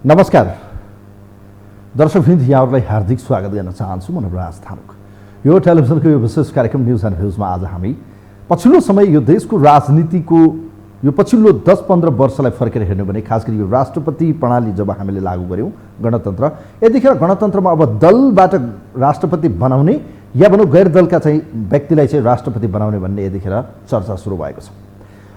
नमस्कार दर्शकवृन्द, यहाँहरूलाई हार्दिक स्वागत गर्न चाहन्छु। म नवराज थारुक। यो टेलिभिजनको यो विशेष कार्यक्रम न्युज एन्ड भ्युजमा आज हामी पछिल्लो समय यो देशको राजनीतिको यो पछिल्लो 10-15 वर्षलाई फर्केर हेर्नु भने खास गरी यो राष्ट्रपति प्रणाली जब हामीले लागू गर्यौं गणतन्त्र, यतिखेर गणतन्त्रमा अब दलबाट राष्ट्रपति बनाउने या भनौँ गैर दलका चाहिँ व्यक्तिलाई चाहिँ राष्ट्रपति बनाउने भन्ने यतिखेर चर्चा सुरु भएको छ।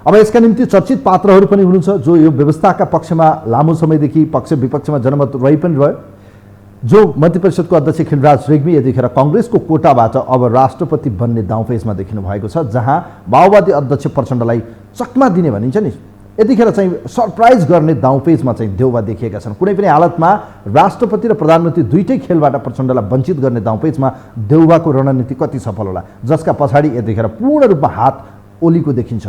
अब यसका निम्ति चर्चित पात्रहरू पनि हुनुहुन्छ जो यो व्यवस्थाका पक्षमा लामो समयदेखि पक्ष विपक्षमा जनमत रही पनि रह्यो। जो मन्त्री परिषदको अध्यक्ष खिलराज रेग्मी यतिखेर कांग्रेसको कोटाबाट अब राष्ट्रपति बन्ने दाउपेचमा देखिनु भएको छ, जहाँ माओवादी अध्यक्ष प्रचण्डलाई चकमा दिने भनिन्छ नि, यतिखेर चाहिँ सरप्राइज गर्ने दाउपेचमा चाहिँ देउबा देखिएका छन्। कुनै पनि हालतमा राष्ट्रपति र प्रधानमन्त्री दुईटै खेलबाट प्रचण्डलाई वञ्चित गर्ने दाउपेचमा देउबाको रणनीति कति सफल होला, जसका पछाडि यतिखेर पूर्ण रूपमा हात ओलीको देखिन्छ।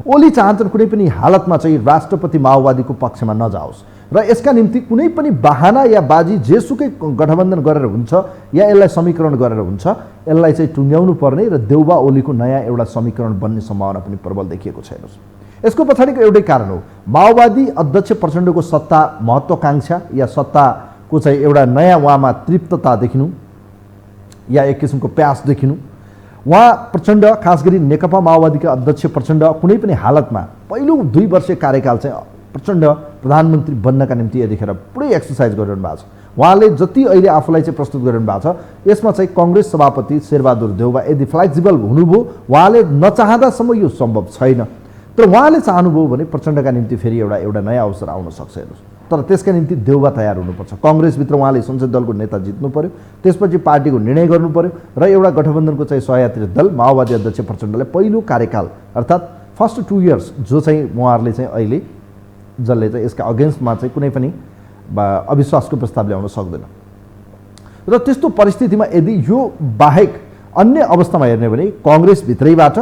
ओली चाहन्छन् कुनै पनि हालतमा चाहिँ राष्ट्रपति माओवादीको पक्षमा नजाओस् र यसका निम्ति कुनै पनि बहाना या बाजी जेसुकै गठबन्धन गरेर हुन्छ या यसलाई समीकरण गरेर हुन्छ, यसलाई चाहिँ टुङ्ग्याउनु पर्ने र देउबा ओलीको नयाँ एउटा समीकरण बन्ने सम्भावना पनि प्रबल देखिएको छैन। यसको पछाडिको एउटै कारण हो, माओवादी अध्यक्ष प्रचण्डको सत्ता महत्त्वाकांक्षा या सत्ताको चाहिँ एउटा नयाँ उहाँमा तृप्तता देखिनु या एक किसिमको प्यास देखिनु। उहाँ प्रचण्ड खास गरी नेकपा माओवादीका अध्यक्ष प्रचण्ड कुनै पनि हालतमा पहिलो 2 वर्षीय कार्यकाल चाहिँ प्रचण्ड प्रधानमन्त्री बन्नका निम्ति यतिखेर पुरै एक्सर्साइज गरिरहनु भएको छ। उहाँले जति अहिले आफूलाई चाहिँ प्रस्तुत गरिरहनु भएको छ यसमा चाहिँ कांग्रेस सभापति शेरबहादुर देउबा यदि फ्लेक्सिबल हुनुभयो, उहाँले नचाहँदासम्म यो सम्भव छैन, तर उहाँले चाहनुभयो भने प्रचण्डका निम्ति फेरि एउटा नयाँ अवसर आउन सक्छ। हेर्नुहोस्, तर त्यसका निम्ति देउबा तयार हुनुपर्छ। कांग्रेसभित्र उहाँले संसद दलको नेता जित्नु पर्यो, त्यसपछि पार्टीको निर्णय गर्नु पर्यो र एउटा गठबन्धनको चाहिँ सहयात्री दल माओवादी अध्यक्ष प्रचण्डले पहिलो कार्यकाल अर्थात् फर्स्ट 2 इयर्स जो चाहिँ उहाँहरूले चाहिँ अहिले जसले चाहिँ यसका अगेन्स्टमा चाहिँ कुनै पनि अविश्वासको प्रस्ताव ल्याउन सक्दैन। र त्यस्तो परिस्थितिमा यदि यो बाहेक अन्य अवस्थामा हेर्ने भने कांग्रेसभित्रैबाट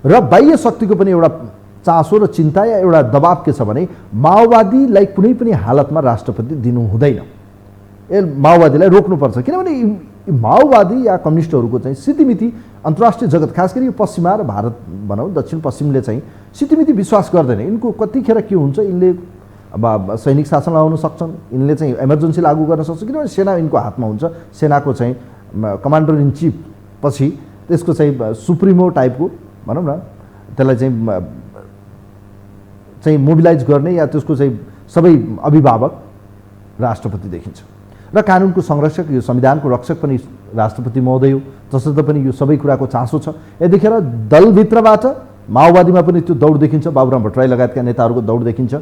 र बाह्य शक्तिको पनि एउटा चासो र चिन्ता या एउटा दबाव के छ भने माओवादीलाई कुनै पनि हालतमा राष्ट्रपति दिनु हुँदैन, माओवादीलाई रोक्नुपर्छ। किनभने माओवादी या कम्युनिस्टहरूको चाहिँ सितिमिति अन्तर्राष्ट्रिय जगत खास गरी यो पश्चिमा र भारत भनौँ दक्षिण पश्चिमले चाहिँ सितिमिति विश्वास गर्दैन। यिनको कतिखेर के हुन्छ, यिनले अब सैनिक शासन लगाउन सक्छन्, यिनले चाहिँ इमर्जेन्सी लागू गर्न सक्छन्, किनभने सेना यिनको हातमा हुन्छ। सेनाको चाहिँ कमान्डर इन चिफ पछि त्यसको चाहिँ सुप्रिमो टाइपको भनौँ न त्यसलाई चाहिँ मोबिलाइज गर्ने या त्यसको चाहिँ सबै अभिभावक राष्ट्रपति देखिन्छ र कानुनको संरक्षक यो संविधानको रक्षक पनि राष्ट्रपति महोदय हो, तसर्थ पनि यो सबै कुराको चासो छ। यतिखेर दलभित्रबाट माओवादीमा पनि त्यो दौड देखिन्छ, बाबुराम भट्टराई लगायतका नेताहरूको दौड देखिन्छ।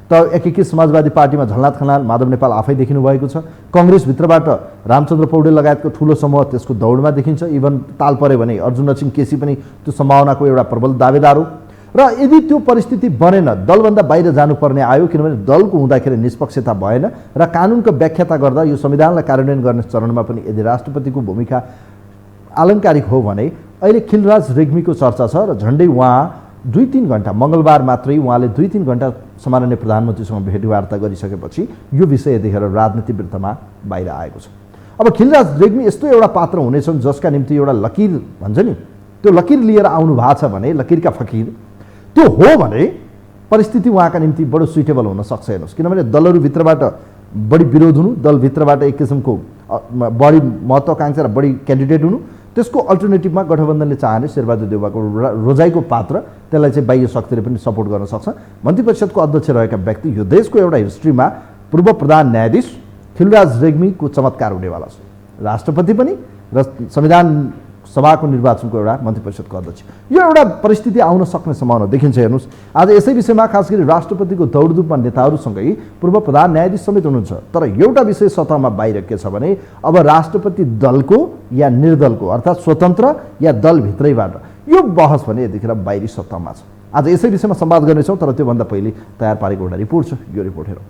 त एकीकृत समाजवादी पार्टीमा झलनाथ खनाल, माधव नेपाल आफै देखिनु भएको छ। कांग्रेसभित्रबाट रामचन्द्र पौडेल लगायतको ठूलो समूह त्यसको दौडमा देखिन्छ। इभन ताल परे भने अर्जुन सिंह केसी पनि त्यो सम्भावनाको एउटा प्रबल दावेदार हो। र यदि त्यो परिस्थिति बनेन, दलभन्दा बाहिर जानुपर्ने आयो, किनभने दलको हुँदाखेरि निष्पक्षता भएन र कानुनको व्याख्याता गर्दा यो संविधानलाई कार्यान्वयन गर्ने चरणमा पनि यदि राष्ट्रपतिको भूमिका आलङ्कारिक हो भने अहिले खिलराज रेग्मीको चर्चा छ र झन्डै उहाँ 2-3 घण्टा मङ्गलबार मात्रै उहाँले 2-3 घण्टा सम्माननीय प्रधानमन्त्रीसँग भेटवार्ता गरिसकेपछि यो विषय यतिखेर राजनीति वृत्तमा बाहिर आएको छ। अब खिलराज रेग्मी यस्तो एउटा पात्र हुनेछन् जसका निम्ति एउटा लकीर भन्छ नि, त्यो लकीर लिएर आउनु भएको छ भने लकीरका फकीर त्यो हो भने परिस्थिति उहाँका निम्ति बडो सुइटेबल हुन सक्छ। हेर्नुहोस्, किनभने दलहरूभित्रबाट बढी विरोध हुनु, दलभित्रबाट एक किसिमको बढी महत्त्वाकांक्षा र बढी क्यान्डिडेट हुनु, त्यसको अल्टरनेटिभमा गठबन्धनले चाहने शेरबहादुर देउबाको रोजाइको पात्र त्यसलाई चाहिँ बाह्य शक्तिले पनि सपोर्ट गर्न सक्छ। मन्त्री परिषदको अध्यक्ष रहेका व्यक्ति यो देशको एउटा हिस्ट्रीमा पूर्व प्रधान न्यायाधीश खिलराज रेग्मीको चमत्कार हुनेवाला छ। राष्ट्रपति पनि र संविधान सभाको निर्वाचनको एउटा मन्त्री परिषदको अध्यक्ष, यो एउटा परिस्थिति आउन सक्ने सम्भावना देखिन्छ। हेर्नुहोस्, आज यसै विषयमा खास गरी राष्ट्रपतिको दौडधुपमा नेताहरूसँगै पूर्व प्रधान न्यायाधीश समेत हुनुहुन्छ। तर एउटा विषय सतहमा बाहिर के छ भने अब राष्ट्रपति दलको या निर्दलको अर्थात् स्वतन्त्र या दलभित्रैबाट यो बहस भने यतिखेर बाहिरी सत्तामा छ। आज यसै विषयमा संवाद गर्नेछौँ, तर त्योभन्दा पहिले तयार पारेको एउटा रिपोर्ट छ, यो रिपोर्ट हेरौँ।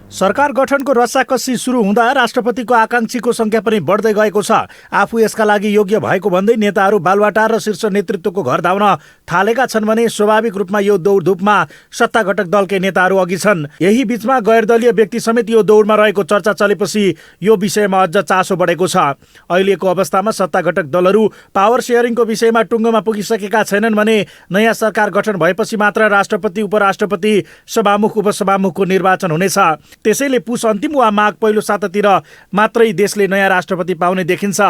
सरकार गठनको रस्साकस्सी सुरु हुँदा राष्ट्रपतिको आकांक्षीको संख्या पनि बढ्दै गएको छ। आफू यसका लागि योग्य भएको भन्दै नेताहरू बालुवाटार र शीर्ष नेतृत्वको घर धाउन थालेका छन् भने स्वाभाविक रूपमा यो दौडधुपमा सत्ता घटक दलकै नेताहरू अघि छन्। यही बीचमा गैर दलीय व्यक्ति समेत यो दौडमा रहेको चर्चा चलेपछि यो विषयमा अझ चासो बढेको छ। अहिलेको अवस्थामा सत्ता घटक दलहरू पावर सेयरिङको विषयमा टुङ्गोमा पुगिसकेका छैनन् भने नयाँ सरकार गठन भएपछि मात्र राष्ट्रपति, उपराष्ट्रपति, सभामुख, उपसभामुखको निर्वाचन हुनेछ। त्यसैले पुस अन्तिम वा माघ पहिलो सातातिर मात्रै देशले नयाँ राष्ट्रपति पाउने देखिन्छ।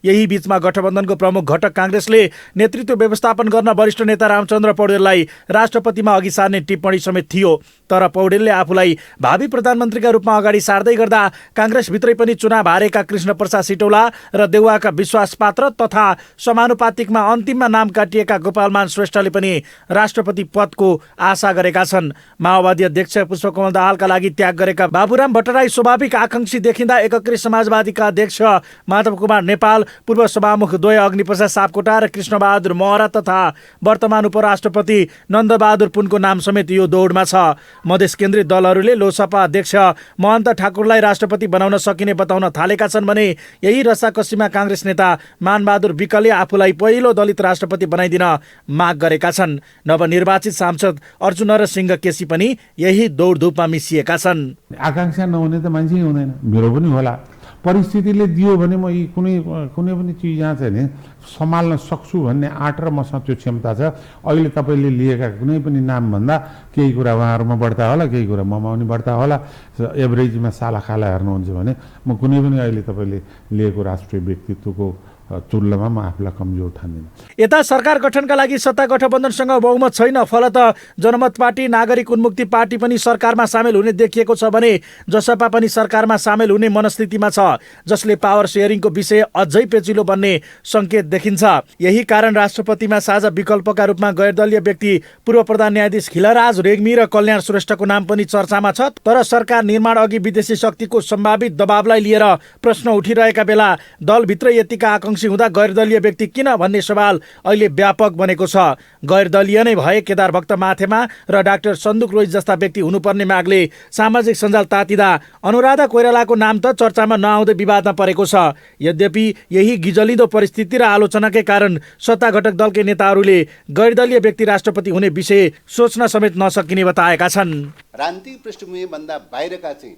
यही बीचमा गठबन्धनको प्रमुख घटक काङ्ग्रेसले नेतृत्व व्यवस्थापन गर्न वरिष्ठ नेता रामचन्द्र पौडेललाई राष्ट्रपतिमा अघि सार्ने टिप्पणी समेत थियो। तर पौडेलले आफूलाई भावी प्रधानमन्त्रीका रूपमा अगाडि सार्दै गर्दा काङ्ग्रेसभित्रै पनि चुनाव हारेका कृष्णप्रसाद सिटौला र देउवाका विश्वास पात्र तथा समानुपातिकमा अन्तिममा नाम काटिएका गोपालमान श्रेष्ठले पनि राष्ट्रपति पदको आशा गरेका छन्। माओवादी अध्यक्ष पुष्पकमल दाहालका लागि त्याग गरेका बाबुराम भट्टराई स्वाभाविक आकांक्षी देखिँदा एकीकृत समाजवादीका अध्यक्ष माधव कुमार नेपाल, पूर्व सभामुख द्वय अग्निप्रसाद सापकोटा र कृष्णबहादुर महरा तथा वर्तमान उपराष्ट्रपति नन्दबहादुर पुनको नाम समेत यो दौडमा छ। मधेस केन्द्रित दलहरूले लोकसभा अध्यक्ष महन्त ठाकुरलाई राष्ट्रपति बनाउन सकिने बताउन थालेका छन् भने यही रसाकसीमा काङ्ग्रेस नेता मानबहादुर विकले आफूलाई पहिलो दलित राष्ट्रपति बनाइदिन माग गरेका छन्। नवनिर्वाचित सांसद अर्जुन नरसिंह केसी पनि यही दौडधुपमा मिसिएका छन्। आकांक्षा नहुने त मान्छे हुँदैन, मेरो पनि होला। परिस्थितिले दियो भने म यी कुनै पनि चिज यहाँ चाहिँ नि सम्हाल्न सक्छु भन्ने आँट र मसँग त्यो क्षमता छ। अहिले तपाईँले लिएका कुनै पनि नामभन्दा केही कुरा उहाँहरूमा बढ्ता होला, केही कुरा ममा पनि बढ्ता होला। एभरेजमा सालाखाला हेर्नुहुन्छ भने म कुनै पनि अहिले तपाईँले लिएको राष्ट्रिय व्यक्तित्वको तुलनामा म आफूलाई कमजोर ठान्दिनँ। यता सरकार गठनका लागि सत्ता गठबन्धनसँग बहुमत छैन। फलत जनमत पार्टी, नागरिक उन्मुक्ति पार्टी पनि सरकारमा सामेल हुने देखिएको छ भने जसपा पनि सरकारमा सामेल हुने मनस्थितिमा छ, जसले पावर सेयरिङको विषय अझै पेचिलो बन्ने सङ्केत देखिन्छ। यही कारण राष्ट्रपतिमा साझा विकल्पका रूपमा गैरदलीय व्यक्ति पूर्व प्रधान न्यायाधीश खिलराज रेग्मी र कल्याण श्रेष्ठको नाम पनि चर्चामा छ। तर सरकार निर्माण अघि विदेशी शक्तिको सम्भावित दबावलाई लिएर प्रश्न उठिरहेका बेला दलभित्र यतिका आकांक्षी हुँदा गैरदलीय व्यक्ति किन भन्ने सवाल अहिले व्यापक बनेको छ। गैरदलीय नै भए केदार भक्त माथेमा र डाक्टर सन्दुक रोहित जस्ता व्यक्ति हुनुपर्ने मागले सामाजिक सञ्जाल तातिँदा अनुराधा कोइरालाको नाम त चर्चामा नआउँदै विवादमा परेको छ। यद्यपि यही गिजलिँदो परिस्थिति र आलोचनाकै कारण सत्ता घटक दलकै नेताहरूले गैरदलीय व्यक्ति राष्ट्रपति हुने विषय सोच्न समेत नसकिने बताएका छन्। राजनीतिक पृष्ठभूमिभन्दा बाहिरका चाहिँ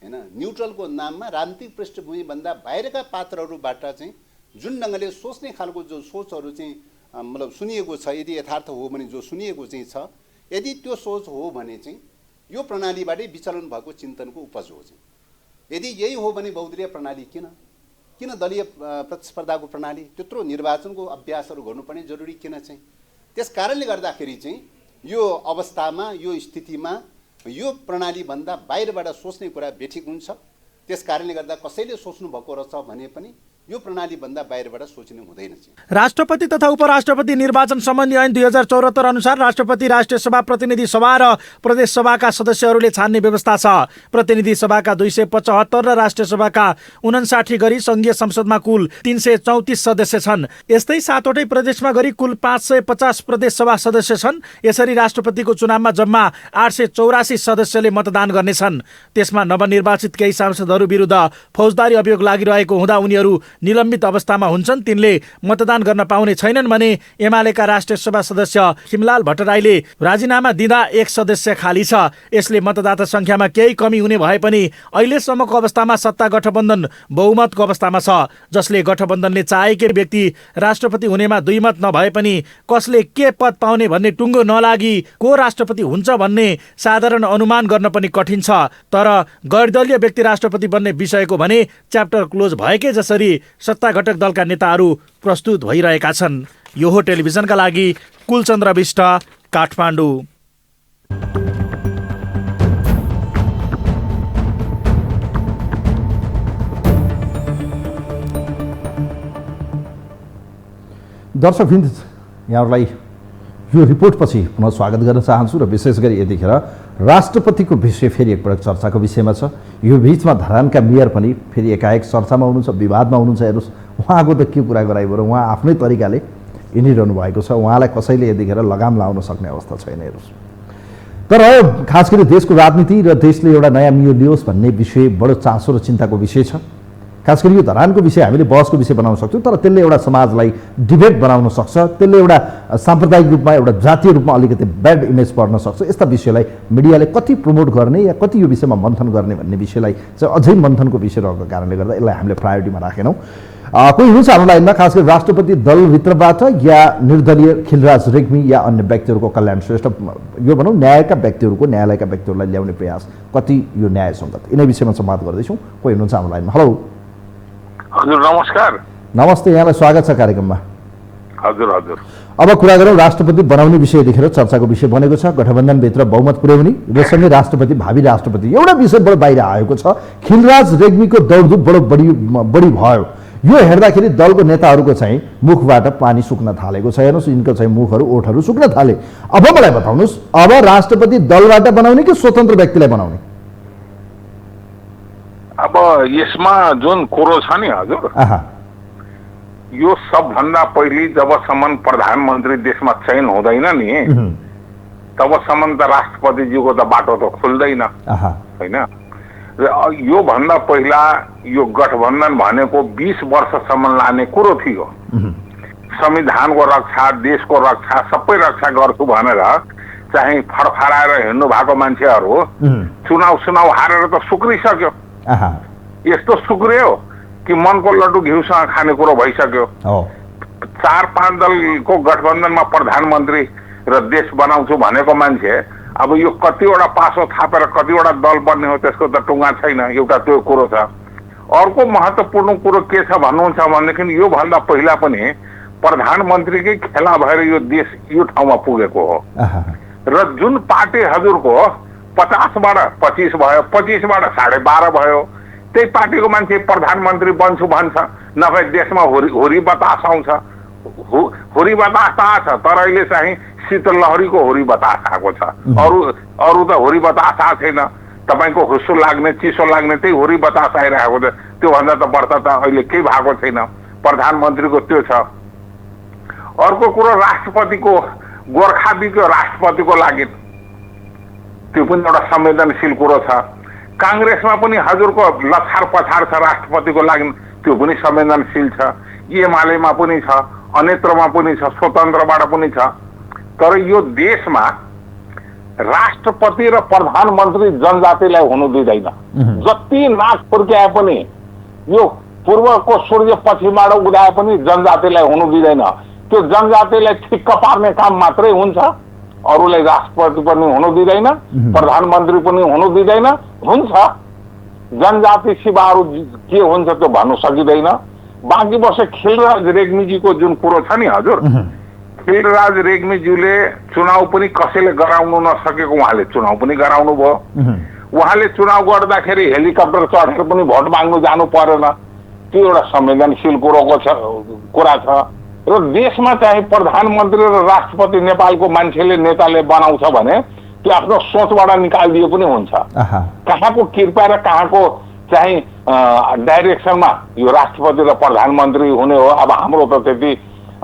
हैन, न्युट्रलको नाममा राजनीतिक पृष्ठभूमिभन्दा बाहिरका पात्रहरूबाट चाहिँ जुन ढङ्गले सोच्ने खालको जो सोचहरू चाहिँ मतलब सुनिएको छ, यदि यथार्थ हो भने जो सुनिएको चाहिँ छ, यदि त्यो सोच हो भने चाहिँ यो प्रणालीबाटै विचलन भएको चिन्तनको उपज हो चाहिँ। यदि यही हो भने बहुदलीय प्रणाली किन दलीय प्रतिस्पर्धाको प्रणाली, त्यत्रो निर्वाचनको अभ्यासहरू गर्नुपर्ने जरुरी किन चाहिँ? त्यस कारणले गर्दाखेरि चाहिँ यो अवस्थामा, यो स्थितिमा यो प्रणालीभन्दा बाहिरबाट सोच्ने कुरा बेठिक हुन्छ। त्यस कारणले गर्दा कसैले सोच्नु भएको रहेछ भने पनि यो प्रणालीभन्दा बाहिरबाट सोच्नु हुँदैन। राष्ट्रपति तथा उपराष्ट्रपति निर्वाचन सम्बन्धी ऐन 2074 अनुसार राष्ट्रपति, राष्ट्रिय सभा, प्रतिनिधि सभा र प्रदेश सभाका सदस्यहरूले छान्ने व्यवस्था छ। प्रतिनिधि सभाका 275 र राष्ट्रिय सभाका 59 गरी सङ्घीय संसदमा कुल 334 सदस्य छन्। यस्तै 7वटै प्रदेशमा गरी कुल 550 प्रदेश सभा सदस्य छन्। यसरी राष्ट्रपतिको चुनावमा जम्मा 884 सदस्यले मतदान गर्नेछन्। त्यसमा नवनिर्वाचित केही सांसदहरू विरुद्ध फौजदारी अभियोग लागिरहेको हुँदा उनीहरू निलम्बित अवस्थामा हुन्छन्, तिनले मतदान गर्न पाउने छैनन् भने एमालेका राष्ट्रिय सभा सदस्य खिमलाल भट्टराईले राजीनामा दिँदा 1 सदस्य खाली छ। यसले मतदाता सङ्ख्यामा केही कमी हुने भए पनि अहिलेसम्मको अवस्थामा सत्ता गठबन्धन बहुमतको अवस्थामा छ, जसले गठबन्धनले चाहेकै व्यक्ति राष्ट्रपति हुनेमा 2 मत नभए पनि कसले के पद पाउने भन्ने टुङ्गो नलागी को राष्ट्रपति हुन्छ भन्ने साधारण अनुमान गर्न पनि कठिन छ। तर गैरदलीय व्यक्ति राष्ट्रपति बन्ने विषयको भने च्याप्टर क्लोज भएकै जसरी सत्ता घटक दलका नेताहरू प्रस्तुत भइरहेका छन्। यो हो टेलिभिजनका लागि कुलचन्द्र विष्ट, काठमाडौँ। दर्शकवृन्द, यहाँहरूलाई यो रिपोर्टपछि पुनः स्वागत गर्न चाहन्छु र विशेष गरी यतिखेर राष्ट्रपतिको विषय फेरि एकपटक चर्चाको विषयमा छ। यो बिचमा धरानका मेयर पनि फेरि एकाएक चर्चामा हुनुहुन्छ, विवादमा हुनुहुन्छ। हेर्नुहोस्, उहाँको त के कुरा गराइबो र उहाँ आफ्नै तरिकाले हिँडिरहनु भएको छ। उहाँलाई कसैले यतिखेर लगाम लाउन सक्ने अवस्था छैन। हेर्नुहोस्, तर खास गरी देशको राजनीति र देशले एउटा नयाँ मियो लियोस् भन्ने विषय बडो चासो र चिन्ताको विषय छ। खास गरी यो धरानको विषय हामीले बहसको विषय बनाउन सक्छौँ, तर त्यसले एउटा समाजलाई डिबेट बनाउन सक्छ, त्यसले एउटा साम्प्रदायिक रूपमा एउटा जातीय रूपमा अलिकति ब्याड इमेज पर्न सक्छ। यस्ता विषयलाई मिडियाले कति प्रमोट गर्ने या कति यो विषयमा मन्थन गर्ने भन्ने विषयलाई चाहिँ अझै मन्थनको विषय रहेको कारणले गर्दा यसलाई हामीले प्रायोरिटीमा राखेनौँ। कोही हुनुहुन्छ हाम्रो लाइनमा, खास गरी राष्ट्रपति दलभित्रबाट या निर्दलीय खिलराज रेग्मी या अन्य व्यक्तिहरूको कल्याण श्रेष्ठ, यो भनौँ न्यायका व्यक्तिहरूको, न्यायालयका व्यक्तिहरूलाई ल्याउने प्रयास कति यो न्याय सङ्गत, यिनै विषयमा संवाद गर्दैछौँ। कोही हुनुहुन्छ हाम्रो लाइनमा। हेलो हजुर, नमस्कार। नमस्ते, यहाँलाई स्वागत छ कार्यक्रममा। हजुर हजुर। अब कुरा गरौँ राष्ट्रपति बनाउने विषय देखेर चर्चाको विषय बनेको छ, गठबन्धनभित्र बहुमत पुर्याउने र सँगै राष्ट्रपति, भावी राष्ट्रपति। एउटा विषय बडो बाहिर आएको छ, खिलराज रेग्मीको दौडधुप बडो बढी भयो। यो हेर्दाखेरि दलको नेताहरूको चाहिँ मुखबाट पानी सुक्न थालेको छ। हेर्नुहोस्, यिनको चाहिँ मुखहरू, ओठहरू सुक्न थाले। अब मलाई बताउनुहोस्, अब राष्ट्रपति दलबाट बनाउने कि स्वतन्त्र व्यक्तिलाई बनाउने? अब यसमा जुन कुरो छ नि हजुर, यो सबभन्दा पहिले जबसम्म प्रधानमन्त्री देशमा चयन हुँदैन नि, तबसम्म त राष्ट्रपतिज्यूको त बाटो त खुल्दैन होइन। र यो भन्दा पहिला यो गठबन्धन भनेको 20 वर्षसम्म लाने कुरो थियो। संविधानको रक्षा, देशको रक्षा, सबै रक्षा गर्छु भनेर चाहिँ फडफडाएर हिँड्नु भएको मान्छेहरू चुनाव हारेर त सुक्रिसक्यो। यस्तो सुक्रियो कि मनको लड्डु घिउसँग खाने कुरो भइसक्यो। 4-5 दलको गठबन्धनमा प्रधानमन्त्री र देश बनाउँछु भनेको मान्छे अब यो कतिवटा पासो थापेर कतिवटा दल बन्ने हो त्यसको त टुङ्गा छैन। एउटा त्यो कुरो छ। अर्को महत्त्वपूर्ण कुरो के छ भन्नुहुन्छ भनेदेखि यो भन्दा पहिला पनि प्रधानमन्त्रीकै खेला भएर यो देश यो ठाउँमा पुगेको हो। र जुन पार्टी हजुरको 50बाट 25 भयो, 25बाट 12.5 भयो, त्यही पार्टीको मान्छे प्रधानमन्त्री बन्छु भन्छ, नभए देशमा हुरी बतास आउँछ। हुरी बतास त आछ, तर अहिले चाहिँ शीतलहरीको हुरी बतास आएको छ। अरू त हुरी बतास आएको छैन। तपाईँको हुस्सो लाग्ने, चिसो लाग्ने त्यही हुरी बतास आइरहेको छ। त्योभन्दा त बढ्ता त अहिले केही भएको छैन। प्रधानमन्त्रीको त्यो छ। अर्को कुरो राष्ट्रपतिको, गोर्खालीको राष्ट्रपतिको लागि त्यो पनि एउटा संवेदनशील कुरो छ। काङ्ग्रेसमा पनि हजुरको लछार पछार छ राष्ट्रपतिको लागि, त्यो पनि संवेदनशील छ। एमालेमा पनि छ, अन्यत्रमा पनि छ, स्वतन्त्रबाट पनि छ। तर यो देशमा राष्ट्रपति र प्रधानमन्त्री जनजातिलाई हुनु दिँदैन। जति नाक फुर्क्याए पनि, यो पूर्वको सूर्य पश्चिमबाट उदाए पनि जनजातिलाई हुनु दिँदैन। त्यो जनजातिलाई ठिक्क पार्ने काम मात्रै हुन्छ। अरूलाई राष्ट्रपति पनि हुनु दिँदैन, प्रधानमन्त्री पनि हुनु दिँदैन। हुन्छ, जनजाति सिवाहरू के हुन्छ त्यो भन्नु सकिँदैन। बाँकी वर्ष खिलराज रेग्मीजीको जुन कुरो छ नि हजुर, खिलराज रेग्मीज्यूले चुनाव पनि कसैले गराउनु नसकेको उहाँले चुनाव पनि गराउनु भयो। उहाँले चुनाव गर्दाखेरि हेलिकप्टर चढेर पनि भोट माग्नु जानु परेन। त्यो एउटा संवेदनशील कुरा छ। र देशमा चाहिँ प्रधानमन्त्री र राष्ट्रपति नेपालको मान्छेले, नेताले बनाउँछ भने त्यो आफ्नो सोचबाट निकालिदियो पनि हुन्छ। कहाँको कृपा र कहाँको चाहिँ डाइरेक्सनमा यो राष्ट्रपति र प्रधानमन्त्री हुने हो। अब हाम्रो त त्यति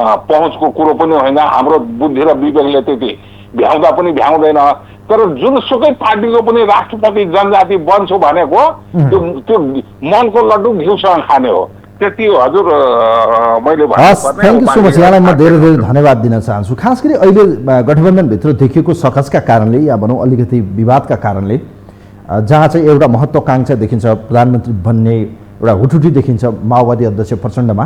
पहुँचको कुरो पनि होइन, हाम्रो बुद्धि र विवेकले त्यति भ्याउँदा पनि भ्याउँदैन। तर जुनसुकै पार्टीको पनि राष्ट्रपति जनजाति बन्छु भनेको त्यो मनको लड्डु घिउसँग खाने हो। त्यति हो हजुर। मैले थ्याङ्क यू सो मच। यहाँलाई म धेरै धेरै धन्यवाद दिन चाहन्छु। खास गरी अहिले गठबन्धनभित्र देखिएको सकसका कारणले या भनौँ अलिकति विवादका कारणले, जहाँ चाहिँ एउटा महत्त्वाकांक्षा देखिन्छ प्रधानमन्त्री बन्ने, एउटा हुटुटी देखिन्छ माओवादी अध्यक्ष प्रचण्डमा,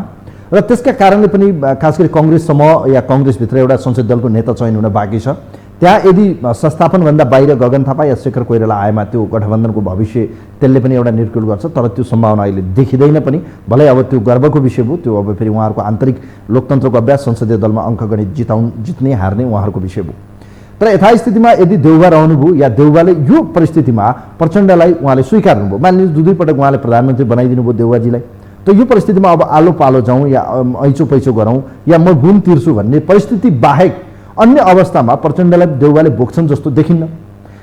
र त्यसका कारणले पनि खास गरी कङ्ग्रेससम्म या कङ्ग्रेसभित्र एउटा संसदीय दलको नेता चयन हुन बाँकी छ। त्यहाँ यदि संस्थापनभन्दा बाहिर गगन थापा या शेखर कोइराला आएमा त्यो गठबन्धनको भविष्य त्यसले पनि एउटा निर्कुल गर्छ। तर त्यो सम्भावना अहिले देखिँदैन पनि। भलै अब त्यो गर्वको विषय भयो, त्यो अब फेरि उहाँहरूको आन्तरिक लोकतन्त्रको अभ्यास, संसदीय दलमा अङ्कगणित जित्ने हार्ने उहाँहरूको विषय भयो। तर यथास्थितिमा यदि देउबा रहनुभयो या देउबाले यो परिस्थितिमा प्रचण्डलाई उहाँले स्वीकार्नुभयो, मानिलिनुहोस् 2 पटक उहाँले प्रधानमन्त्री बनाइदिनु भयो देउबाजीलाई, त यो परिस्थितिमा अब आलो पालो जाउँ या ऐचो पैचो गरौँ या म गुण तिर्छु भन्ने परिस्थिति बाहेक अन्य अवस्थामा प्रचण्डलाई देउबाले बोक्छन् जस्तो देखिन्न।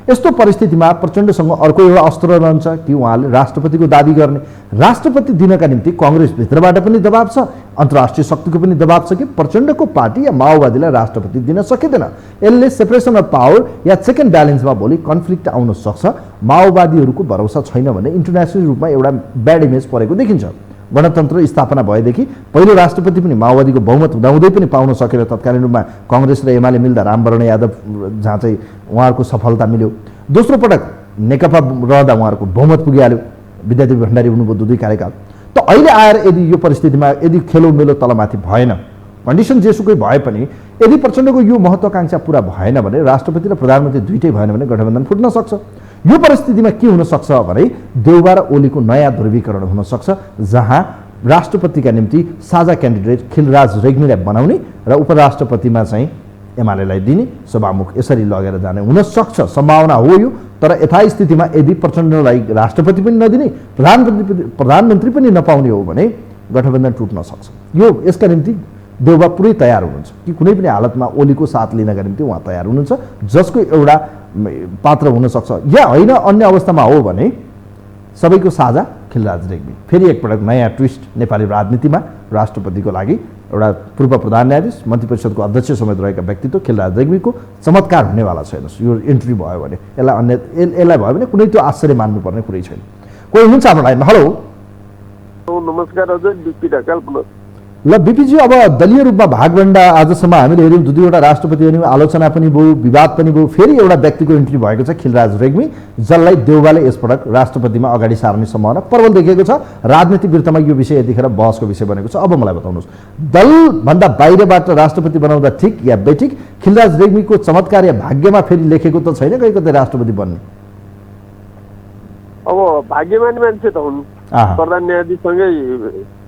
यस्तो परिस्थितिमा प्रचण्डसँग अर्को एउटा अस्त्र रहन्छ कि उहाँले राष्ट्रपतिको दाबी गर्ने। राष्ट्रपति दिनका निम्ति कङ्ग्रेसभित्रबाट पनि दबाब छ, अन्तर्राष्ट्रिय शक्तिको पनि दबाब छ कि प्रचण्डको पार्टी या माओवादीलाई राष्ट्रपति दिन सकिँदैन। यसले सेपरेसन अफ पावर या चेक एन्ड ब्यालेन्समा भोलि कन्फ्लिक्ट आउन सक्छ। माओवादीहरूको भरोसा छैन भने इन्टरनेसनल रूपमा एउटा ब्याड इमेज परेको देखिन्छ। गणतन्त्र स्थापना भएदेखि पहिलो राष्ट्रपति पनि माओवादीको बहुमत हुँदाहुँदै पनि पाउन सकेर तत्कालीन रूपमा कङ्ग्रेस र एमाले मिल्दा रामवरण यादव जहाँ चाहिँ उहाँहरूको सफलता मिल्यो। दोस्रो पटक नेकपा रहँदा उहाँहरूको बहुमत पुगिहाल्यो, विद्यादेवी भण्डारी हुनुभयो दुई कार्यकाल। त अहिले आएर यदि यो परिस्थितिमा यदि खेलोमेलो तलमाथि भएन, कन्डिसन जेसुकै भए पनि यदि प्रचण्डको यो महत्त्वाकांक्षा पुरा भएन भने, राष्ट्रपति र प्रधानमन्त्री दुईटै भएन भने गठबन्धन फुट्न सक्छ। यो परिस्थितिमा के हुन सक्छ भने देउबा र ओलीको नयाँ ध्रुवीकरण हुन सक्छ, जहाँ राष्ट्रपतिका निम्ति साझा क्यान्डिडेट खिलराज रेग्मीलाई बनाउने र उपराष्ट्रपतिमा चाहिँ एमालेलाई दिने, सभामुख यसरी लगेर जाने हुन सक्छ, सम्भावना हो यो। तर यथास्थितिमा यदि प्रचण्डलाई राष्ट्रपति पनि नदिने, प्रधानमन्त्री पनि नपाउने हो भने गठबन्धन टुट्न सक्छ। यो यसका निम्ति देउबा पुरै तयार हुनुहुन्छ कि कुनै पनि हालतमा ओलीको साथ लिनका निम्ति उहाँ तयार हुनुहुन्छ, जसको एउटा पात्र हुन सक्छ, या होइन अन्य अवस्थामा हो भने सबैको साझा खिलराज रेग्मी। फेरि एकपटक नयाँ ट्विस्ट नेपाली राजनीतिमा राष्ट्रपतिको लागि एउटा पूर्व प्रधान न्यायाधीश, मन्त्री परिषदको अध्यक्ष समेत रहेका व्यक्तित्व खिलराज रेग्मीको चमत्कार हुनेवाला छैन। यो इन्ट्री भयो भने, यसलाई भयो भने कुनै त्यो आश्चर्य मान्नुपर्ने कुरै छैन। कोही हुनुहुन्छ हाम्रो लाइनमा? हेलो नमस्कार हजुर, बिपी ढकाल। ल बिपीजी, अब दलीय रूपमा भागभण्डा आजसम्म हामीले हेऱ्यौँ, दुईवटा राष्ट्रपति हेऱ्यौँ, आलोचना पनि भयो, विवाद पनि भयो, फेरि एउटा व्यक्तिको इन्ट्री भएको छ खिलराज रेग्मी, जसलाई देउबाले यसपटक राष्ट्रपतिमा अगाडि सार्ने सम्भावना प्रबल देखिएको छ। राजनीतिक वृत्तमा यो विषय यतिखेर बहसको विषय बनेको छ। अब मलाई बताउनुहोस्, दलभन्दा बाहिरबाट राष्ट्रपति बनाउँदा ठिक या बेठिक? खिलराज रेग्मीको चमत्कार या भाग्यमा फेरि लेखेको त छैन कहीँ कतै राष्ट्रपति बन्ने? अब भाग्यमानी मान्छे त हुन्, प्रधान न्यायाधीशसँगै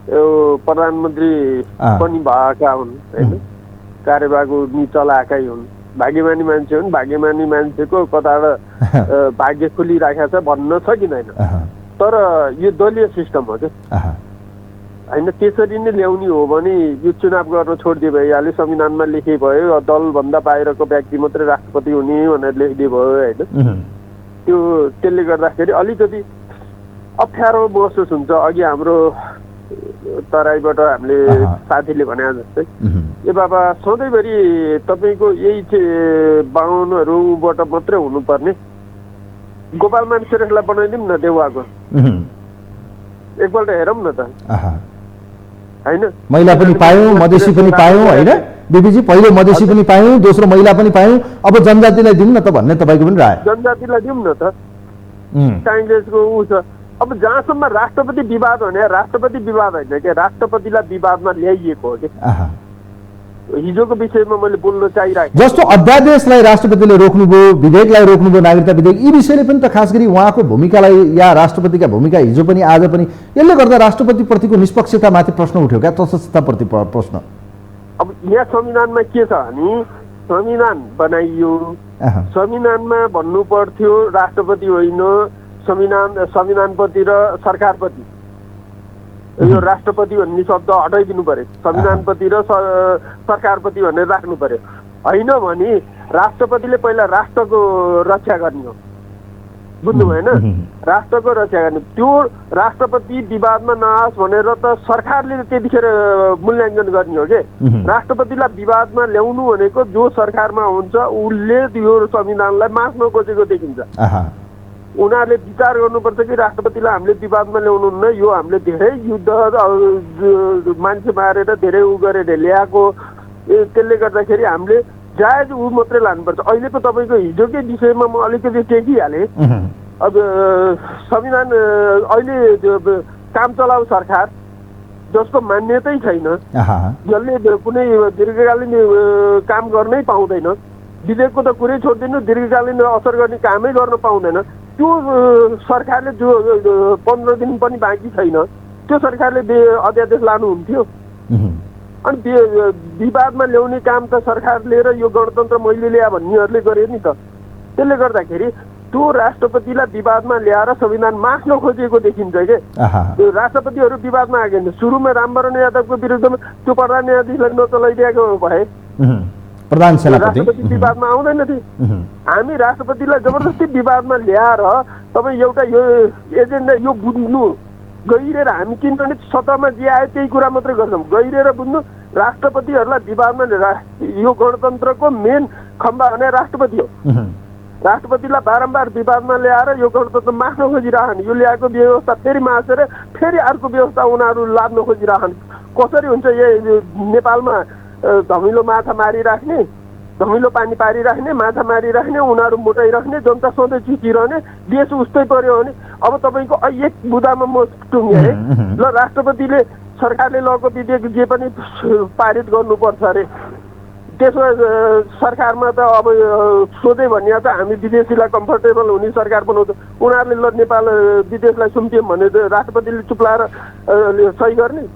प्रधानमन्त्री पनि भएका हुन् होइन, कार्यवाहको चलाएकै हुन्, भाग्यमानी मान्छे हुन्। भाग्यमानी मान्छेको कताबाट भाग्य खुलिराखेको छ भन्न सकिँदैन। तर यो दलीय सिस्टम हो क्या होइन, त्यसरी नै ल्याउने हो भने यो चुनाव गर्न छोडिदिए भइहाल्यो। संविधानमा लेखे भयो दलभन्दा बाहिरको व्यक्ति मात्रै राष्ट्रपति हुने भनेर लेखिदिए भयो होइन। त्यसले गर्दाखेरि अलिकति अप्ठ्यारो महसुस हुन्छ। अघि हाम्रो तराईबाट हामीले साथीले भने जस्तै, ए बाबा सधैँभरि तपाईँको यही 52हरूबाट मात्रै हुनुपर्ने, गोपालमान श्रेष्ठलाई बनाइदिउँ न देउवाको, एकपल्ट हेरौँ न त होइन। महिला पनि पायौँ, मधेसी पनि पायौँ होइन बिपीजी, पहिलो मधेसी पनि पायौँ, दोस्रो महिला पनि पायौँ, अब जनजातिलाई दिउँ न त भन्ने तपाईँको पनि राय? जनजातिलाई दिउँ न त, काङ्ग्रेसको ऊ छ। अब जहाँसम्म राष्ट्रपति विवाद भने राष्ट्रपति विवाद होइन क्या, राष्ट्रपतिलाई विवादमा ल्याइएको हो क्या। हिजोको विषयमा मैले बोल्न चाहिरहेको, जस्तो अध्यादेशलाई राष्ट्रपतिले रोक्नुभयो, विधेयकलाई रोक्नुभयो, नागरिकता विधेयक, यी विषयले पनि त खास गरी उहाँको भूमिकालाई या राष्ट्रपतिका भूमिका हिजो पनि आज पनि यसले गर्दा राष्ट्रपतिप्रतिको निष्पक्षतामाथि प्रश्न उठ्यो क्या, तटस्थताप्रति प्रश्न। अब यहाँ संविधानमा के छ भने संविधान बनाइयो, संविधानमा भन्नु पर्थ्यो राष्ट्रपति होइन संविधानपति र सरकारपति, यो राष्ट्रपति भन्ने शब्द हटाइदिनु पर्यो, संविधानपति र सरकारपति भनेर राख्नु पर्यो। होइन भने राष्ट्रपतिले पहिला राष्ट्रको रक्षा गर्ने हो, बुझ्नु भएन? राष्ट्रको रक्षा गर्ने, त्यो राष्ट्रपति विवादमा नआओस् भनेर त सरकारले त्यतिखेर मूल्याङ्कन गर्ने हो कि। राष्ट्रपतिलाई विवादमा ल्याउनु भनेको जो सरकारमा हुन्छ उसले यो संविधानलाई मास्न खोजेको देखिन्छ। उनीहरूले विचार गर्नुपर्छ कि राष्ट्रपतिलाई हामीले विवादमा ल्याउनु हुन्न, यो हामीले धेरै युद्ध मान्छे मारेर धेरै उ गरेर ल्याएको, त्यसले गर्दाखेरि हामीले जायज ऊ मात्रै लानुपर्छ। अहिले त तपाईँको हिजोकै विषयमा म अलिकति टेकिहालेँ। अब संविधान अहिले काम चलाउ सरकार जसको मान्यतै छैन, जसले कुनै दीर्घकालीन काम गर्नै पाउँदैन, विधेयकको त कुरै छोडिदिनु, दीर्घकालीन असर गर्ने कामै गर्न पाउँदैन, त्यो सरकारले जो 15 दिन पनि बाँकी छैन त्यो सरकारले अध्यादेश लानुहुन्थ्यो। अनि विवादमा ल्याउने काम त सरकारले र यो गणतन्त्र मैले ल्याए भन्नेहरूले गरे नि त। त्यसले गर्दाखेरि त्यो राष्ट्रपतिलाई विवादमा ल्याएर संविधान मास्न खोजिएको देखिन्छ के। त्यो राष्ट्रपतिहरू विवादमा आएन, सुरुमा रामवरण यादवको विरुद्धमा त्यो प्रधान न्यायाधीशलाई नचलाइदिएको भए राष्ट्रपति विवादमा आउँदैन थिए। हामी राष्ट्रपतिलाई जबरजस्ती विवादमा ल्याएर तपाईँ एउटा यो एजेन्डा यो बुझ्नु गहिरेर, हामी किनभने सतहमा जे आयो त्यही कुरा मात्रै गर्छौँ, गहिरेर बुझ्नु राष्ट्रपतिहरूलाई विवादमा यो गणतन्त्रको मेन खम्बा भने राष्ट्रपति हो। राष्ट्रपतिलाई बारम्बार विवादमा ल्याएर यो गणतन्त्र मास्न खोजिरहन्, यो ल्याएको व्यवस्था फेरि मासेर फेरि अर्को व्यवस्था उनीहरू लाद्न खोजिरहन्। कसरी हुन्छ? नेपालमा धमिलो माछा मारिराख्ने, धमिलो पानी पारिराख्ने, माछा मारिराख्ने, उनीहरू मोटाइराख्ने, जनता सधैँ चिचिरहने, देश उस्तै पर्यो भने अब तपाईँको एक बुदामा म टुङ्ग्याएँ ल राष्ट्रपतिले सरकारले लगेको विधेयक जे पनि पारित गर्नुपर्छ अरे, त्यसमा सरकारमा त अब सोधे भनिया त हामी विदेशीलाई कम्फर्टेबल हुने सरकार बनाउँछ, उनीहरूले ल नेपाल विदेशलाई सुम्पियौँ भने राष्ट्रपतिले चुप लाएर सही गर्ने?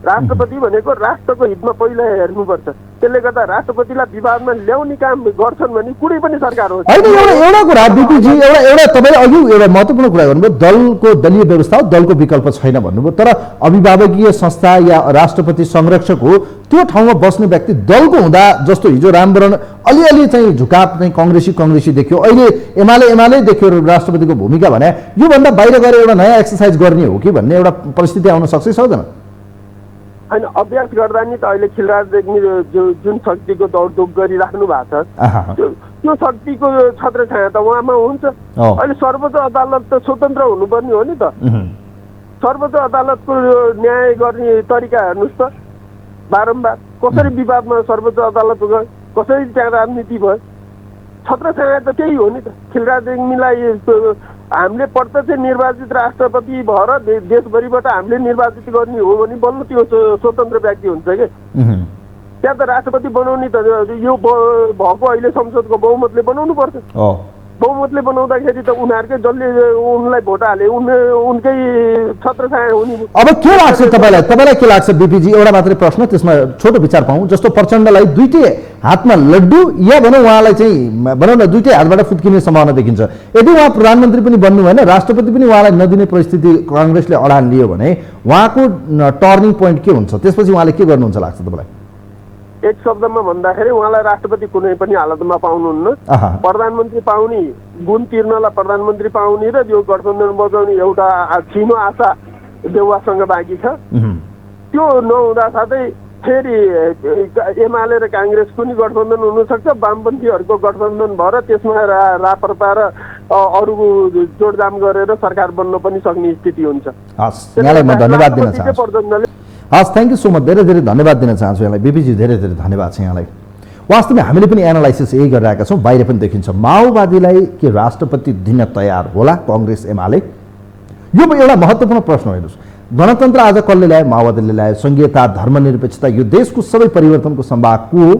राष्ट्रपति भनेको राष्ट्रको हितमा पहिला हेर्नुपर्छ। त्यसले गर्दा राष्ट्रपतिलाई विवादमा ल्याउने काम गर्छन् भने कुनै पनि सरकार हो। एउटा कुरा बिपीजी, एउटा तपाईले अघि एउटा महत्त्वपूर्ण कुरा गर्नुभयो, दलको दलीय व्यवस्था हो, दलको विकल्प छैन भन्नुभयो। तर अभिभावकीय संस्था या राष्ट्रपति संरक्षक हो, त्यो ठाउँमा बस्ने व्यक्ति दलको हुँदा जस्तो हिजो रामवरण अलिअलि चाहिँ झुकाव चाहिँ कांग्रेसी देखियो, अहिले एमाले देखियो राष्ट्रपतिको भूमिका भने योभन्दा बाहिर गएर एउटा नयाँ एक्सर्साइज गर्ने हो कि भन्ने एउटा परिस्थिति आउन सक्छ सक्दैन? होइन, अभ्यास गर्दा नि त अहिले खिलराज रेग्मी जुन शक्तिको दौडधुप गरिराख्नु भएको छ त्यो शक्तिको छत्रछाया त उहाँमा हुन्छ। अहिले सर्वोच्च अदालत त स्वतन्त्र हुनुपर्ने हो नि त। सर्वोच्च अदालतको न्याय गर्ने तरिका हेर्नुहोस् त, बारम्बार कसरी विवादमा सर्वोच्च अदालत गयो, कसरी त्यहाँ राजनीति भयो, छत्रछाया त त्यही हो नि त। खिलराज रेग्मीलाई हामीले प्रत्यक्ष निर्वाचित राष्ट्रपति भएर देशभरिबाट हामीले निर्वाचित गर्ने हो भने बल्ल त्यो स्वतन्त्र व्यक्ति हुन्छ कि त्यहाँ त राष्ट्रपति बनाउने त यो भएको अहिले संसदको बहुमतले बनाउनु पर्छ। बहुमतले बनाउँदाखेरि त उनीहरूकै जसले उनलाई भोट हाले उनकै छत्रछाया हुने। अब के लाग्छ तपाईँलाई के लाग्छ बिपीजी? एउटा मात्रै प्रश्न, त्यसमा छोटो विचार पाऊँ। जस्तो प्रचण्डलाई दुईटै हातमा लड्डु या भनौँ उहाँलाई चाहिँ भनौँ न दुईटै हातबाट फुत्किने सम्भावना देखिन्छ। यदि उहाँ प्रधानमन्त्री पनि बन्नु भएन, राष्ट्रपति पनि उहाँलाई नदिने परिस्थिति काङ्ग्रेसले अडान लियो भने उहाँको टर्निङ पोइन्ट के हुन्छ? त्यसपछि उहाँले के गर्नुहुन्छ लाग्छ तपाईँलाई? एक शब्दमा भन्दाखेरि उहाँलाई राष्ट्रपति कुनै पनि हालतमा पाउनुहुन्न। प्रधानमन्त्री पाउने, गुण तिर्नलाई प्रधानमन्त्री पाउने र यो गठबन्धन बजाउने एउटा छिनो आशा देउवासँग बाँकी छ। त्यो नहुँदा साथै फेरि एमाले र काङ्ग्रेस पनि गठबन्धन हुनसक्छ, वामपन्थीहरूको गठबन्धन भएर त्यसमा राप्रपा र अरू जोडजाम गरेर सरकार बन्न पनि सक्ने स्थिति हुन्छ। यहाँलाई म धन्यवाद दिन चाहन्छु। हस्, थ्याङ्क यू सो मच। धेरै धेरै धन्यवाद दिन चाहन्छु यहाँलाई बिपीजी, धेरै धेरै धन्यवाद छ यहाँलाई। वास्तवमा हामीले पनि एनालाइसिस यही गरिरहेका छौँ, बाहिर पनि देखिन्छ। माओवादीलाई के राष्ट्रपति दिन तयार होला काङ्ग्रेस एमाले? यो एउटा महत्त्वपूर्ण प्रश्न हो। हेर्नुहोस्, गणतन्त्र आज कसले ल्यायो? माओवादीले ल्यायो। संघीयता, धर्मनिरपेक्षता, यो देशको सबै परिवर्तनको सम्भाग को हो?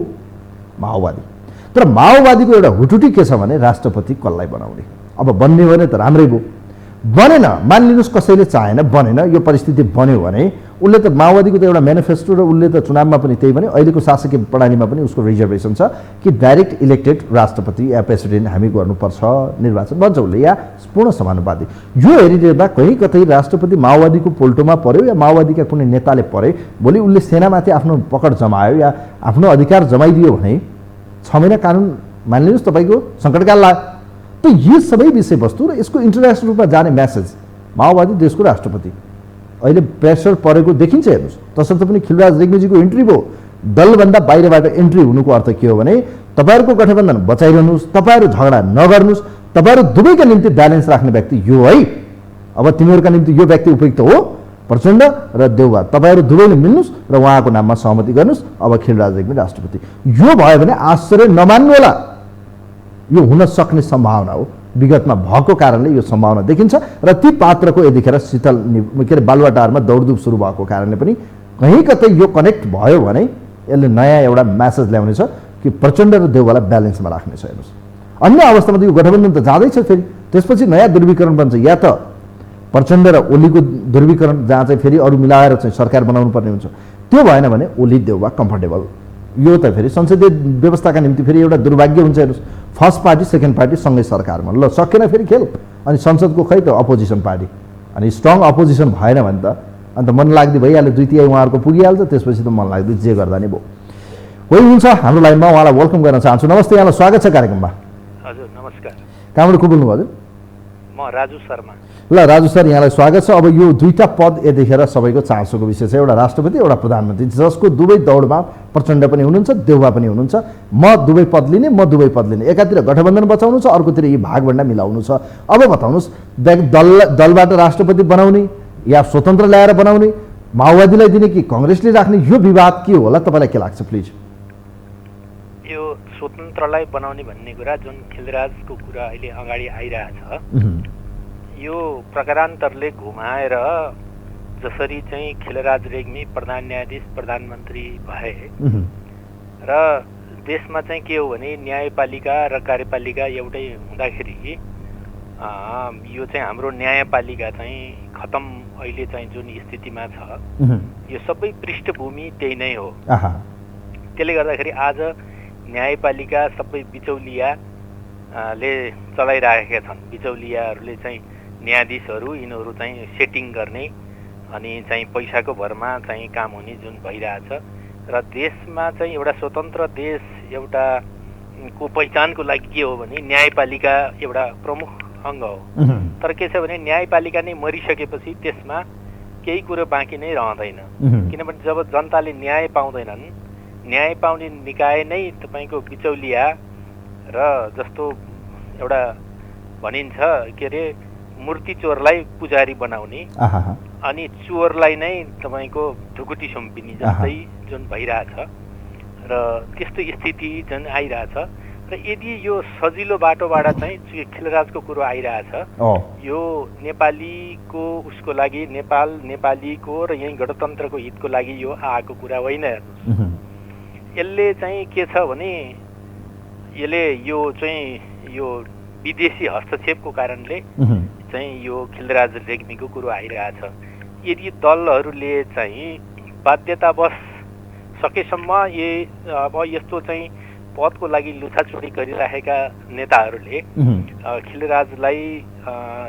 माओवादी। तर माओवादीको एउटा हुटुटी के छ भने राष्ट्रपति कसलाई बनाउने? अब बन्ने भने त राम्रै भयो, बनेन मानिलिनुहोस् कसैले चाहेन, बनेन, यो परिस्थिति बन्यो भने उसले त माओवादीको त एउटा म्यानिफेस्टो र उसले त चुनावमा पनि त्यही भने अहिलेको शासकीय प्रणालीमा पनि उसको रिजर्भेसन छ कि डाइरेक्ट इलेक्टेड राष्ट्रपति या प्रेसिडेन्ट हामी गर्नुपर्छ, निर्वाचन भन्छ उसले, या पूर्ण समानुपाती। यो हेरिदिँदा कहीँ कतै राष्ट्रपति माओवादीको पोल्टोमा पर्यो या माओवादीका कुनै नेताले परे, भोलि उसले सेनामाथि आफ्नो पकड जमायो या आफ्नो अधिकार जमाइदियो भने 6 महिना कानुन मानिलिनुहोस् तपाईँको सङ्कटकाल लाग्यो। त यी सबै विषयवस्तु र यसको इन्टरनेसनल रूपमा जाने म्यासेज माओवादी देशको राष्ट्रपति अहिले प्रेसर परेको देखिन्छ। हेर्नुहोस्, तसर्थ पनि खिलराज रेग्मीजीको इन्ट्री भयो, दलभन्दा बाहिरबाट इन्ट्री हुनुको अर्थ के हो भने तपाईँहरूको गठबन्धन बचाइरहनुहोस्, तपाईँहरू झगडा नगर्नुहोस्, तपाईँहरू दुवैका निम्ति ब्यालेन्स राख्ने व्यक्ति यो है। अब तिमीहरूका निम्ति यो व्यक्ति उपयुक्त हो, प्रचण्ड र देउवा, तपाईँहरू दुवैले मिल्नुहोस् र उहाँको नाममा सहमति गर्नुहोस्, अब खिलराज रेग्मी राष्ट्रपति। यो भयो भने आश्चर्य नमान्नु होला, यो हुन सक्ने सम्भावना हो। विगतमा भएको कारणले यो सम्भावना देखिन्छ र ती पात्रको यतिखेर शीतल के अरे बालुवाटारमा दौडधुप सुरु भएको कारणले पनि कहीँ कतै यो कनेक्ट भयो भने यसले नयाँ एउटा म्यासेज ल्याउनेछ कि प्रचण्ड र देउवालाई ब्यालेन्समा राख्नेछ। हेर्नुहोस्, अन्य अवस्थामा त यो गठबन्धन त जाँदैछ, फेरि त्यसपछि नयाँ ध्रुवीकरण बन्छ, या त प्रचण्ड र ओलीको ध्रुवीकरण जहाँ चाहिँ फेरि अरू मिलाएर चाहिँ सरकार बनाउनु पर्ने हुन्छ। त्यो भएन भने ओली देउवा कम्फर्टेबल, यो त फेरि संसदीय व्यवस्थाका निम्ति फेरि एउटा दुर्भाग्य हुन्छ। हेर्नुहोस्, फर्स्ट पार्टी सेकेन्ड पार्टी सँगै सरकारमा, ल सकेन फेरि खेल, अनि संसदको खै त अपोजिसन पार्टी, अनि स्ट्रङ अपोजिसन भएन भने त अन्त मन लाग्दै भइहाल्यो, 2/3 उहाँहरूको पुगिहाल्छ, त्यसपछि त मन लाग्दै जे गर्दा नि भयो। कोही हुन्छ हाम्रो लाइनमा, उहाँलाई वेलकम गर्न चाहन्छु। नमस्ते, यहाँलाई स्वागत छ कार्यक्रममा। हजुर नमस्कार। कहाँबाट को बोल्नुभयो हजुर? म म राजु शर्मा। ल राजु सर, यहाँलाई स्वागत छ। अब यो दुईटा पद यतिखेर सबैको चासोको विषय छ, एउटा राष्ट्रपति एउटा प्रधानमन्त्री, जसको दुवै दौडमा प्रचण्ड पनि हुनुहुन्छ, देउवा पनि हुनुहुन्छ। म दुवै पद लिने, म दुवै पद लिने, एकातिर गठबन्धन बचाउनु छ, अर्कोतिर यी भागभन्डा मिलाउनु छ। अब बताउनुहोस्, दलबाट राष्ट्रपति बनाउने या स्वतन्त्र ल्याएर बनाउने, माओवादीलाई दिने कि काङ्ग्रेसले राख्ने, यो विवाद के होला, तपाईँलाई के लाग्छ प्लिज? यो स्वतन्त्रलाई बनाउने भन्ने कुरा जुन खिलराजको कुरा अहिले अगाडि आइरहेछ, यो प्रकारान्तरले घुमाएर जसरी चाहिँ खिलराज रेग्मी प्रधान न्यायाधीश प्रधानमन्त्री भए र देशमा चाहिँ के हो भने न्यायपालिका र कार्यपालिका एउटै हुँदाखेरि यो चाहिँ हाम्रो न्यायपालिका चाहिँ खतम अहिले चाहिँ जुन स्थितिमा छ, यो सबै पृष्ठभूमि त्यही नै हो। त्यसले गर्दाखेरि आज न्यायपालिका सबै बिचौलियाले चलाइरहेका छन्। बिचौलियाहरूले चाहिँ न्यायाधीशहरू यिनीहरू चाहिँ सेटिङ गर्ने अनि चाहिँ पैसाको भरमा चाहिँ काम हुने जुन भइरहेछ र देशमा चाहिँ एउटा स्वतन्त्र देश एउटा को पहिचानको लागि के हो भने न्यायपालिका एउटा प्रमुख अङ्ग हो। तर के छ भने न्यायपालिका नै मरिसकेपछि त्यसमा केही कुरो बाँकी नै रहँदैन, किनभने जब जनताले न्याय पाउँदैनन्, न्याय पाउने निकाय नै तपाईँको बिचौलिया र जस्तो एउटा भनिन्छ के अरे मूर्ति चोरलाई पुजारी बनाउने अनि चोरलाई नै तपाईँको ढुकुटी सुम्पिने जस्तै जुन भइरहेछ र त्यस्तो स्थिति जुन आइरहेछ र यदि यो सजिलो बाटोबाट चाहिँ खिलराजको कुरो आइरहेछ, यो नेपालीको उसको लागि नेपालीको र यही गणतन्त्रको हितको लागि यो आएको कुरा होइन। यसले चाहिँ के छ भने यसले यो चाहिँ यो विदेशी हस्तक्षेपको कारणले चाहिँ यो खिलराज रेग्मीको कुरो आइरहेछ। यदि दलहरूले चाहिँ बाध्यतावश सकेसम्म अब यस्तो चाहिँ पदको लागि लुछाचुडी गरिरहेका नेताहरूले खिलराजलाई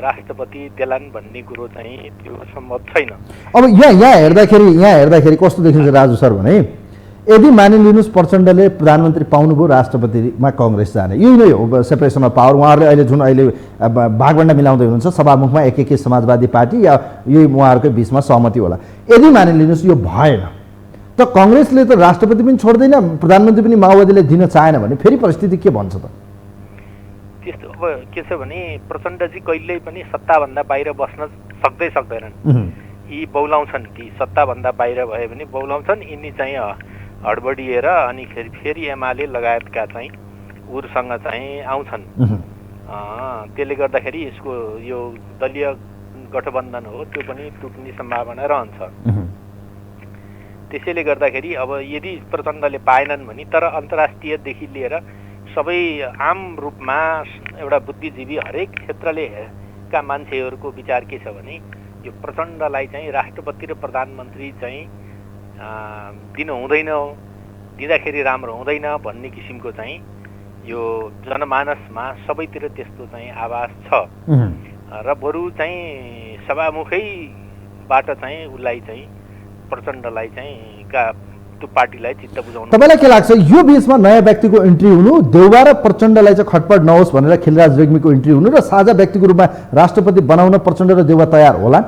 राष्ट्रपति देलान् भन्ने कुरो चाहिँ त्यो सम्भव छैन। अब यहाँ हेर्दाखेरि कस्तो देखिन्छ राजु सर भने, यदि मानिलिनुहोस् प्रचण्डले प्रधानमन्त्री पाउनुभयो, राष्ट्रपतिमा काङ्ग्रेस जाने, यही नै हो सेपरेसन अफ पावर। उहाँहरूले अहिले जुन अहिले भागभन्डा मिलाउँदै हुनुहुन्छ, सभामुखमा एक समाजवादी पार्टी या यही उहाँहरूकै बिचमा सहमति होला। यदि मानिलिनुहोस् यो भएन त काङ्ग्रेसले त राष्ट्रपति पनि छोड्दैन, प्रधानमन्त्री पनि माओवादीले दिन चाहेन भने फेरि परिस्थिति के भन्छ त? त्यस्तो अब के छ भने प्रचण्डजी कहिल्यै पनि सत्ताभन्दा बाहिर बस्न सक्दैनन्। यी बौलाउँछन् कि सत्ताभन्दा बाहिर भयो भने बौलाउँछन्, यिनी चाहिँ हडबडिएर अनि फेरि एमाले लगायतका चाहिँ उरसँग चाहिँ आउँछन्। त्यसले गर्दाखेरि यसको यो दलीय गठबन्धन हो त्यो पनि टुट्ने सम्भावना रहन्छ। त्यसैले गर्दाखेरि अब यदि प्रचण्डले पाएनन् भने तर अन्तर्राष्ट्रियदेखि लिएर सबै आम रूपमा एउटा बुद्धिजीवी हरेक क्षेत्रले का मान्छेहरूको विचार के छ भने यो प्रचण्डलाई चाहिँ राष्ट्रपति र प्रधानमन्त्री चाहिँ दिन हुँदैन, दिँदाखेरि राम्रो हुँदैन भन्ने किसिमको चाहिँ यो जनमानसमा सबैतिर त्यस्तो चाहिँ आवाज छ र बरु चाहिँ सभामुखैबाट चाहिँ उसलाई चाहिँ प्रचण्डलाई चाहिँ त्यो पार्टीलाई चित्त बुझाउनु। तपाईँलाई के लाग्छ यो बिचमा नयाँ व्यक्तिको इन्ट्री हुनु, देउवा र प्रचण्डलाई चाहिँ खटपट नहोस् भनेर खिलराज रेग्मीको इन्ट्री हुनु र साझा व्यक्तिको रूपमा राष्ट्रपति बनाउन प्रचण्ड र देउवा तयार होला?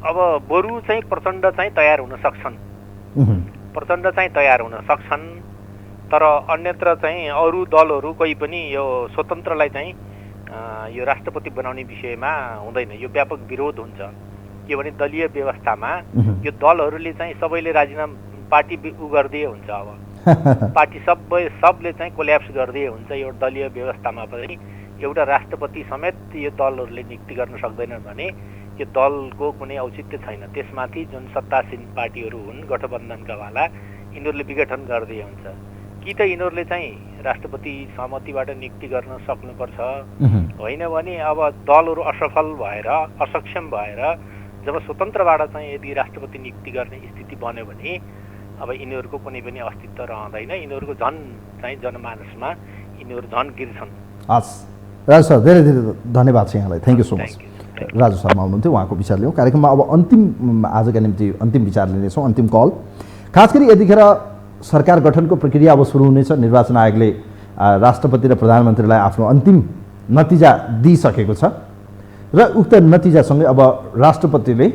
अब बरु चाहिँ प्रचण्ड चाहिँ तयार हुन सक्छन्, प्रचण्ड चाहिँ तयार हुन सक्छन्, तर अन्यत्र चाहिँ अरू दलहरू कोही पनि यो स्वतन्त्रलाई चाहिँ यो राष्ट्रपति बनाउने विषयमा हुँदैन। यो व्यापक विरोध हुन्छ। के भने दलीय व्यवस्थामा यो दलहरूले चाहिँ सबैले राजीनामा पार्टी उ गरिदिए हुन्छ। अब पार्टी सबले चाहिँ कोल्याप्स गरिदिए हुन्छ। यो दलीय व्यवस्थामा पनि एउटा राष्ट्रपति समेत यो दलहरूले नियुक्ति गर्न सक्दैनन् भने यो दलको कुनै औचित्य छैन। त्यसमाथि जुन सत्तासीन पार्टीहरू हुन् गठबन्धनका वाला, यिनीहरूले विघटन गरिदिए हुन्छ। कि त यिनीहरूले चाहिँ राष्ट्रपति सहमतिबाट नियुक्ति गर्न सक्नुपर्छ, होइन भने अब दलहरू असफल भएर असक्षम भएर जब स्वतन्त्रबाट चाहिँ यदि राष्ट्रपति नियुक्ति गर्ने स्थिति बन्यो भने अब यिनीहरूको कुनै पनि अस्तित्व रहँदैन। यिनीहरूको झन् चाहिँ जनमानसमा यिनीहरू झन् गिर्छन्। हस् राजु सर, धेरै धेरै धन्यवाद छ यहाँलाई। Thank you so much. Raju Sharma हुनुहुन्थ्यो, उहाँको विचार लियौँ कार्यक्रममा। अब अन्तिम आजका निम्ति अन्तिम विचार लिनेछौँ, अन्तिम कल। खास गरी यतिखेर सरकार गठनको प्रक्रिया अब सुरु हुनेछ। निर्वाचन आयोगले राष्ट्रपति र प्रधानमन्त्रीलाई आफ्नो अन्तिम नतिजा दिइसकेको छ र उक्त नतिजासँगै अब राष्ट्रपतिले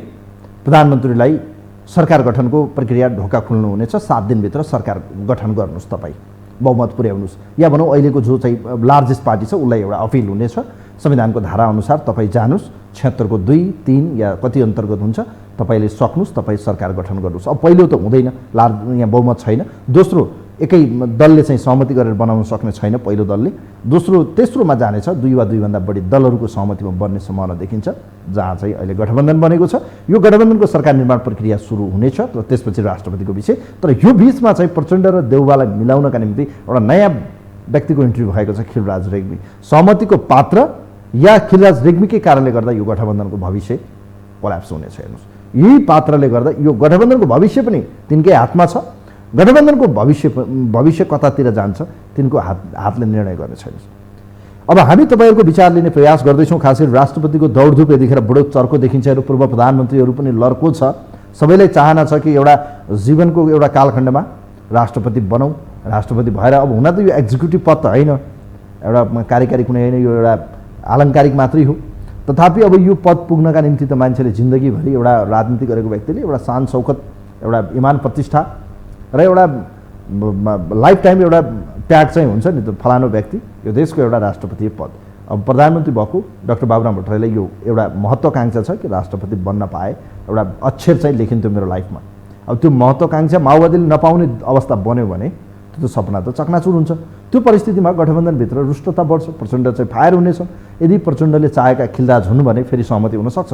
प्रधानमन्त्रीलाई सरकार गठनको प्रक्रिया ढोका खोल्नु हुनेछ। 7 दिनभित्र सरकार गठन गर्नुहोस्, तपाईँ बहुमत पुर्याउनुहोस्, या भनौँ अहिलेको जो चाहिँ लार्जेस्ट पार्टी छ उसलाई एउटा अपिल हुनेछ। संविधानको धारा अनुसार तपाईँ जानुहोस्, 76 को 2, 3 या कति अन्तर्गत हुन्छ, तपाईँले सक्नुहोस्, तपाईँ सरकार गठन गर्नुहोस्। अब पहिलो त हुँदैन, यहाँ बहुमत छैन। दोस्रो, एकै दलले चाहिँ सहमति गरेर बनाउन सक्ने छैन पहिलो दलले। दोस्रो, तेस्रोमा जानेछ 2 वा 2 भन्दा बढी दलहरूको सहमतिमा बन्ने सम्भावना देखिन्छ, जहाँ चाहिँ अहिले गठबन्धन बनेको छ। यो गठबन्धनको सरकार निर्माण प्रक्रिया सुरु हुनेछ र त्यसपछि राष्ट्रपतिको विषय। तर यो बिचमा चाहिँ प्रचण्ड र देउवालाई मिलाउनका निम्ति एउटा नयाँ व्यक्तिको इन्ट्री भएको छ, खिलराज रेग्मी। सहमतिको पात्र या खिलराज रेग्मीकै कारणले गर्दा यो गठबन्धनको भविष्य कोल्याप्स हुनेछ। हेर्नुहोस्, यही पात्रले गर्दा यो गठबन्धनको भविष्य पनि तिनकै हातमा छ। गठबन्धनको भविष्य कतातिर जान्छ तिनको हातले निर्णय गर्ने छैन। अब हामी तपाईँहरूको विचार लिने प्रयास गर्दैछौँ। खास गरी राष्ट्रपतिको दौडधुप यतिखेर बडो चर्को देखिन्छ र पूर्व प्रधानमन्त्रीहरू पनि लर्को छ। सबैलाई चाहना छ कि एउटा जीवनको एउटा कालखण्डमा राष्ट्रपति बनौँ, राष्ट्रपति भएर। अब हुन त यो एक्जिक्युटिभ पद त होइन, एउटा कार्यकारी कुनै होइन, यो एउटा आलङ्कारिक मात्रै हो। तथापि अब यो पद पुग्नका निम्ति त मान्छेले जिन्दगीभरि एउटा राजनीति गरेको व्यक्तिले एउटा शान शौकत, एउटा इमान प्रतिष्ठा र एउटा लाइफ टाइम एउटा ट्याग चाहिँ हुन्छ नि त, फलानु व्यक्ति यो देशको एउटा राष्ट्रपति पद। अब प्रधानमन्त्री भएको डाक्टर बाबुराम भट्टराईलाई यो एउटा महत्त्वाकांक्षा छ कि राष्ट्रपति बन्न पाए, एउटा अक्षर चाहिँ लेखिन्थ्यो मेरो लाइफमा। अब त्यो महत्त्वाकांक्षा माओवादीले नपाउने अवस्था बन्यो भने त्यो सपना त चकनाचुर हुन्छ। त्यो परिस्थितिमा गठबन्धनभित्र रुष्टता बढ्छ, प्रचण्ड चाहिँ फायर हुनेछ। यदि प्रचण्डले चाहेका खिलराज हुन् भने फेरि सहमति हुनसक्छ।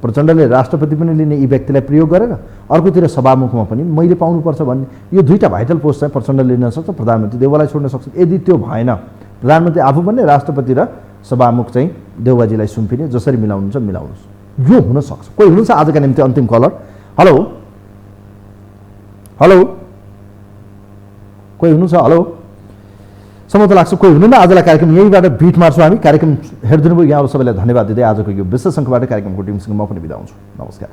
प्रचण्डले राष्ट्रपति पनि लिने यी व्यक्तिलाई प्रयोग गरेर अर्कोतिर सभामुखमा पनि मैले पाउनुपर्छ भन्ने यो दुईटा भाइटल पोस्ट चाहिँ प्रचण्डले लिन सक्छ, प्रधानमन्त्री देउवालाई छोड्न सक्छ। यदि त्यो भएन, प्रधानमन्त्री आफू पनि राष्ट्रपति र सभामुख चाहिँ देउवाजीलाई सुम्पिने, जसरी मिलाउनुहुन्छ मिलाउनुहोस्, यो हुन सक्छ। कोही हुनुहुन्छ आजका निम्ति अन्तिम कलर? हेलो हेलो, कोही हुनुहुन्छ? हेलो, सम्म त लाग्छ कोही हुनुहुन्न। आजलाई कार्यक्रम यहीँबाट बिट मार्छौँ हामी। कार्यक्रम हेरिदिनु भयो यहाँहरू सबैलाई धन्यवाद दिँदै आजको यो विशेष अङ्कबाट कार्यक्रमको टिमसँग म पनि बिदा हुन्छु। नमस्कार।